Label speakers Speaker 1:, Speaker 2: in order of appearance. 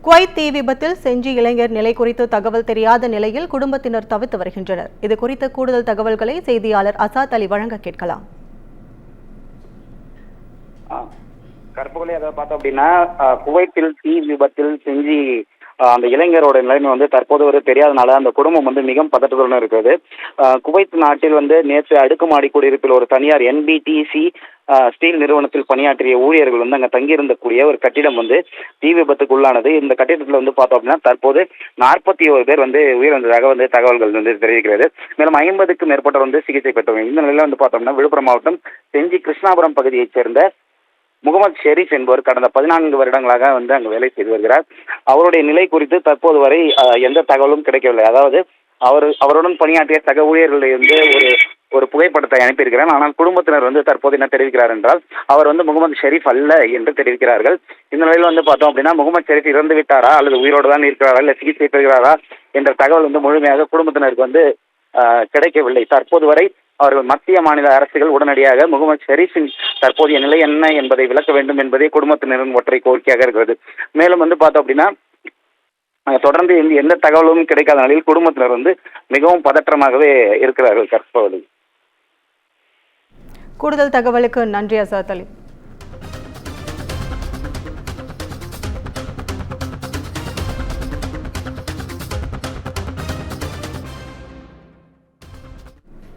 Speaker 1: Kuwait தீ விபத்தில் செஞ்சி இளைஞர் நிலை குறித்து தகவல் தெரியாத நிலையில் குடும்பத்தினர் தவித்து வருகின்றனர். இது குறித்த கூடுதல் தகவல்களை செய்தியாளர் அசாத் அலி வழங்க கேட்கலாம்.
Speaker 2: கற்பகலை அதை பார்த்தோம் அப்படின்னா, குவைத்தில் தீ விபத்தில் செஞ்சி அந்த இளைஞரோட நிலைமை தற்போது ஒரு தெரியாதனால அந்த குடும்பம் மிகவும் பதட்டத்துடன் இருக்கிறது. குவைத் நாட்டில் நேற்று அடுக்குமாடி குடியிருப்பில் ஒரு தனியார் NBTC ஸ்டீல் நிறுவனத்தில் பணியாற்றிய ஊழியர்கள் அங்க தங்கியிருந்த கூடிய ஒரு கட்டிடம் தீ விபத்துக்கு உள்ளானது. இந்த கட்டிடத்தில் பார்த்தோம் அப்படின்னா தற்போது 41 பேர் உயிரிழந்ததாக தகவல்கள் தெரிவிக்கிறது. மேலும் 50க்கும் மேற்பட்டவர் சிகிச்சை பெற்றவங்க. இந்த நிலையில பார்த்தோம்னா விழுப்புரம் மாவட்டம் செஞ்சி கிருஷ்ணாபுரம் பகுதியைச் சேர்ந்த முகமது ஷெரீப் என்பவர் கடந்த 14 வருடங்களாக அங்கு வேலை செய்து வருகிறார். அவருடைய நிலை குறித்து தற்போது வரை எந்த தகவலும் கிடைக்கவில்லை. அதாவது அவருடன் பணியாற்றிய சக ஊழியர்களிலிருந்து ஒரு புகைப்படத்தை அனுப்பியிருக்கிறார். ஆனால் குடும்பத்தினர் தற்போது என்ன தெரிவிக்கிறார் என்றால், அவர் முகமது ஷெரீப் அல்ல என்று தெரிவிக்கிறார்கள். இந்த நிலையில் பார்த்தோம் அப்படின்னா முகமது ஷெரீப் இறந்து விட்டாரா அல்லது உயிரோடு தான் இருக்கிறாரா இல்லை சிகிச்சை பெறுகிறாரா என்ற தகவல் முழுமையாக குடும்பத்தினருக்கு கிடைக்கவில்லை. தற்போது வரை அவர்கள் மத்திய மாநில அரசுகள் உடனடியாக முகமது ஷெரீப்பின் தற்போதைய நிலை என்ன என்பதை விளக்க வேண்டும் என்பதே குடும்பத்தினரின் ஒற்றை கோரிக்கையாக இருக்கிறது. மேலும் பார்த்தோம் அப்படின்னா தொடர்ந்து எந்த தகவலும் கிடைக்காத நிலையில் குடும்பத்தினர் மிகவும் பதற்றமாகவே இருக்கிறார்கள். கற்பவர்கள்
Speaker 1: கூடுதல் தகவலுக்கு நன்றி அசாத் அலி.